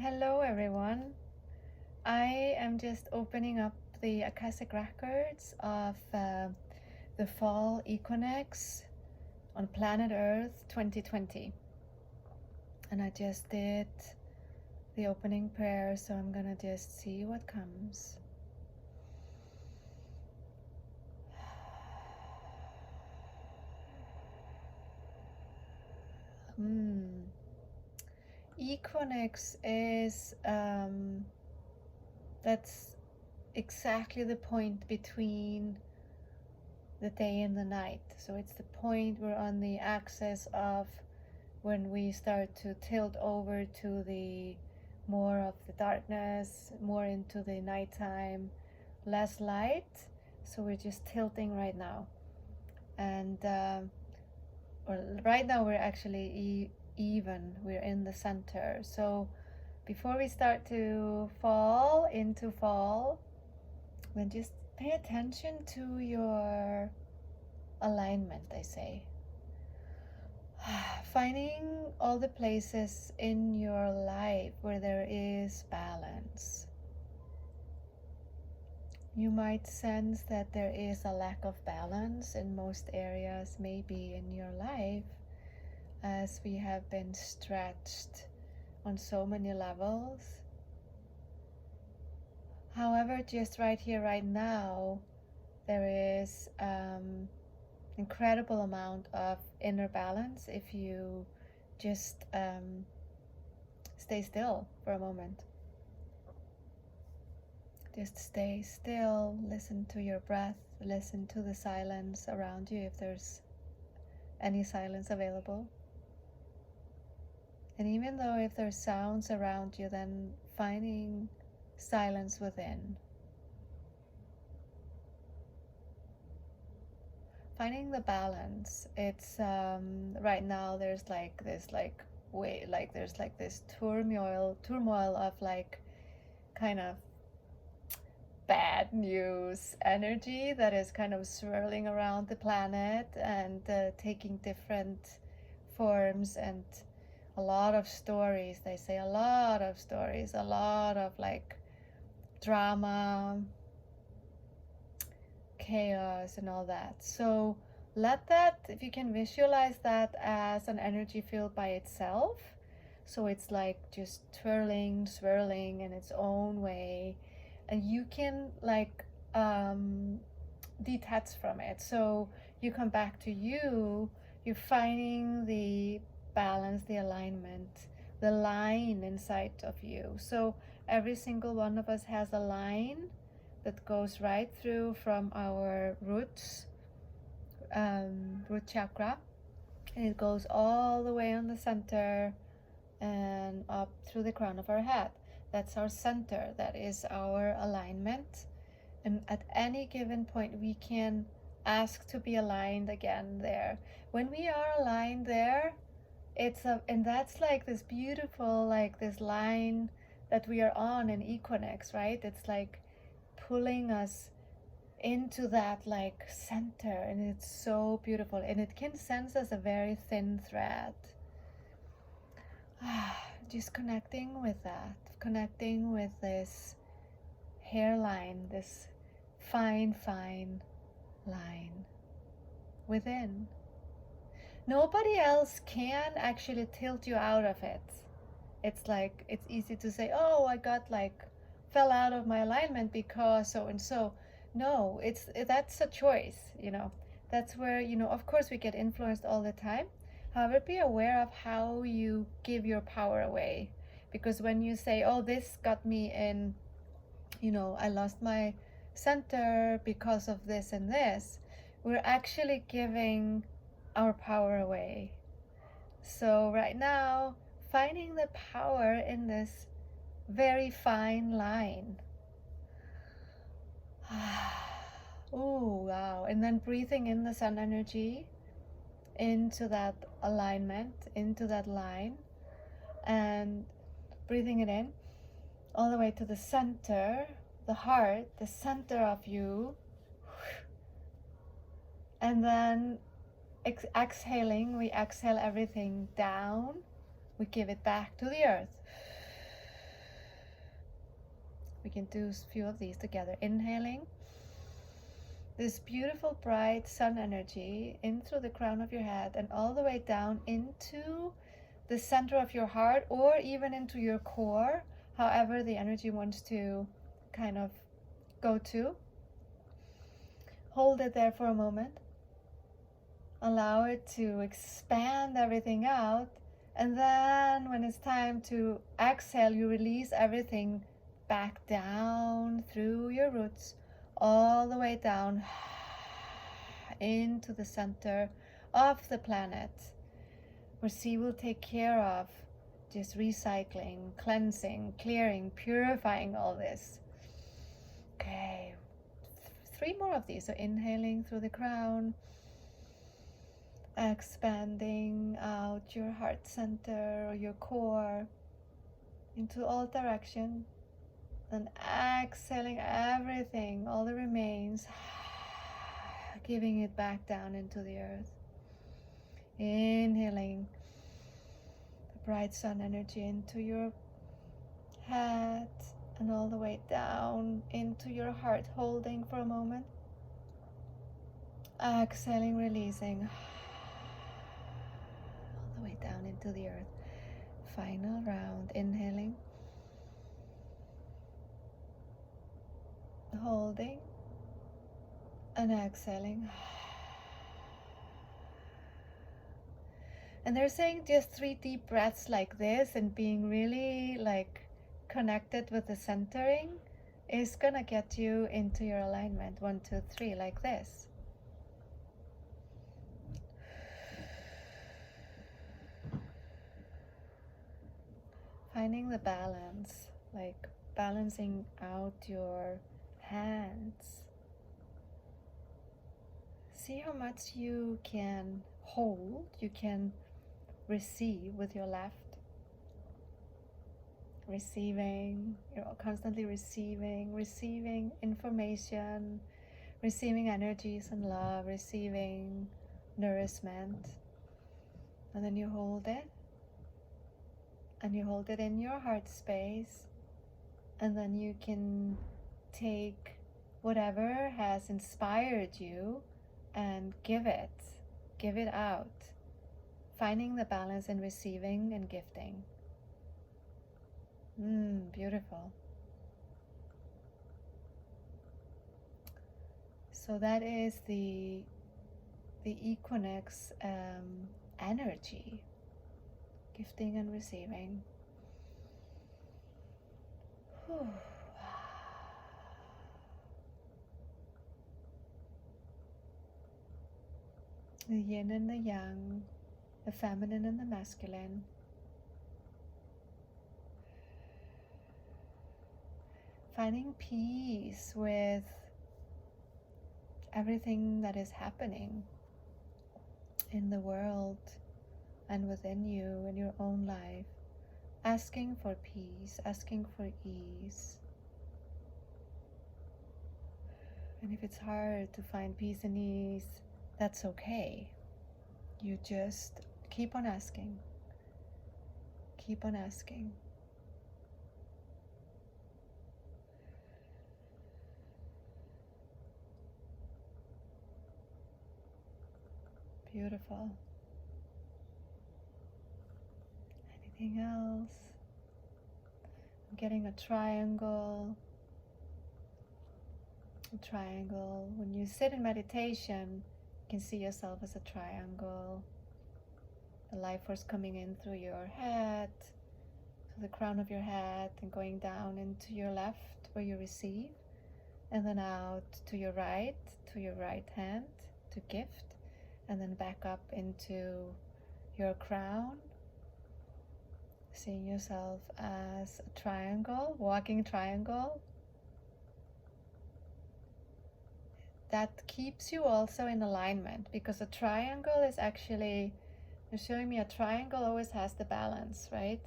Hello everyone. I am just opening up the Akashic records of the fall equinox on planet Earth 2020. And I just did the opening prayer, so I'm gonna just see what comes. Equinox is that's exactly the point between the day and the night. So it's the point we're on the axis of when we start to tilt over to the more of the darkness, more into the nighttime, less light. So we're just tilting right now. And or right now we're actually even, we're in the center. So before we start to fall into fall, then just pay attention to your alignment, I say. Finding all the places in your life where there is balance. You might sense that there is a lack of balance in most areas, maybe in your life, as we have been stretched on so many levels. However, just right here, right now, there is incredible amount of inner balance if you just stay still for a moment. Just stay still, listen to your breath, listen to the silence around you if there's any silence available. And even though if there's sounds around you, then finding silence within. Finding the balance. It's right now there's this turmoil of like kind of bad news energy that is kind of swirling around the planet and taking different forms, and a lot of stories. They say a lot of stories, a lot of like drama, chaos and all that. So let that, if you can visualize that as an energy field by itself, so it's like just twirling, swirling in its own way, and you can like detach from it. So you come back to you're finding the balance, the alignment, the line inside of you. So every single one of us has a line that goes right through from our roots, root chakra, and it goes all the way on the center and up through the crown of our head. That's our center, that is our alignment. And at any given point we can ask to be aligned again there. When we are aligned there, and that's like this beautiful, like this line that we are on in equinox, right? It's like pulling us into that like center, and it's so beautiful, and it can sense as a very thin thread. Just connecting with that, connecting with this hairline, this fine line within. Nobody else can actually tilt you out of it. It's like, it's easy to say, oh, I got like fell out of my alignment because so and so. No, that's a choice, That's where, of course we get influenced all the time. However, be aware of how you give your power away. Because when you say, oh, this got me in, I lost my center because of this and this, we're actually giving our power away. So right now, finding the power in this very fine line. Ooh, wow. And then breathing in the sun energy into that alignment, into that line, and breathing it in all the way to the center, the heart, the center of you. And then exhaling, we exhale everything down. We give it back to the earth. We can do a few of these together. Inhaling this beautiful bright sun energy in through the crown of your head and all the way down into the center of your heart, or even into your core, however the energy wants to kind of go to. Hold it there for a moment. Allow it to expand everything out. And then when it's time to exhale, you release everything back down through your roots, all the way down into the center of the planet, where sea will take care of just recycling, cleansing, clearing, purifying all this. Okay, 3 more of these. So inhaling through the crown, expanding out your heart center or your core into all direction, and exhaling everything, all the remains, giving it back down into the earth. Inhaling the bright sun energy into your head and all the way down into your heart, holding for a moment. Exhaling, releasing all the way down into the earth. Final round. Inhaling, holding, and exhaling. And they're saying just 3 deep breaths like this, and being really like connected with the centering is gonna get you into your alignment. 1, 2, 3, like this. Finding the balance, like balancing out your hands. See how much you can hold, you can receive with your left. Receiving, you're constantly receiving information, receiving energies and love, receiving nourishment. And then you hold it. And you hold it in your heart space. And then you can take whatever has inspired you and give it out. Finding the balance in receiving and gifting. Beautiful. So that is the Equionix energy, gifting and receiving. Whew. The yin and the yang, the feminine and the masculine. Finding peace with everything that is happening in the world and within you in your own life. Asking for peace, asking for ease. And if it's hard to find peace and ease, that's okay. You just keep on asking. Keep on asking. Beautiful. Anything else? I'm getting a triangle. A triangle. When you sit in meditation, you can see yourself as a triangle. The life force coming in through your head, to the crown of your head, and going down into your left where you receive, and then out to your right hand to gift, and then back up into your crown. Seeing yourself as a triangle, walking triangle. That keeps you also in alignment, because a triangle is actually, they're showing me a triangle always has the balance, right?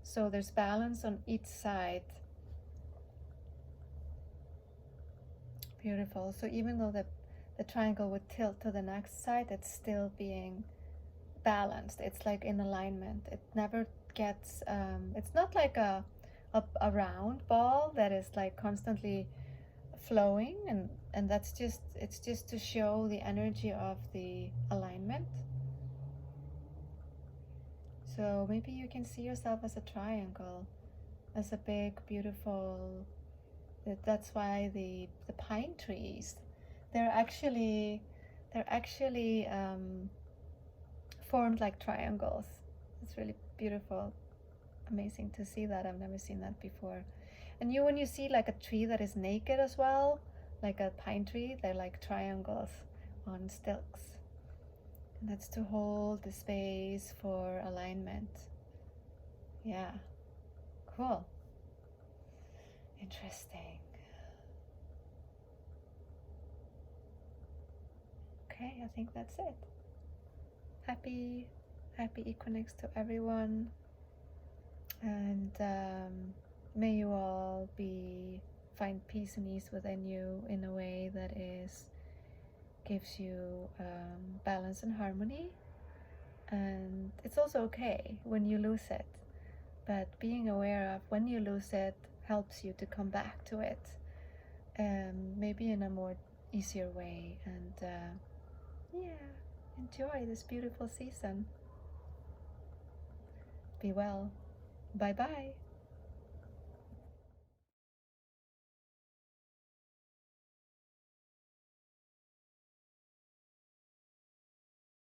So there's balance on each side. Beautiful. So even though the triangle would tilt to the next side, it's still being balanced. It's like in alignment. It never gets, it's not like a a round ball that is like constantly flowing, and that's just, it's just to show the energy of the alignment. So maybe you can see yourself as a triangle, as a big beautiful, that's why the pine trees, they're actually formed like triangles. It's really beautiful, amazing to see that. I've never seen that before. And you, when you see like a tree that is naked as well, like a pine tree, they're like triangles on stilts. And that's to hold the space for alignment. Yeah, cool. Interesting. Okay, I think that's it. Happy Equinox to everyone. And may you all find peace and ease within you in a way that gives you balance and harmony. And it's also okay when you lose it, but being aware of when you lose it helps you to come back to it, maybe in a more easier way. And yeah, enjoy this beautiful season. Be well. Bye bye.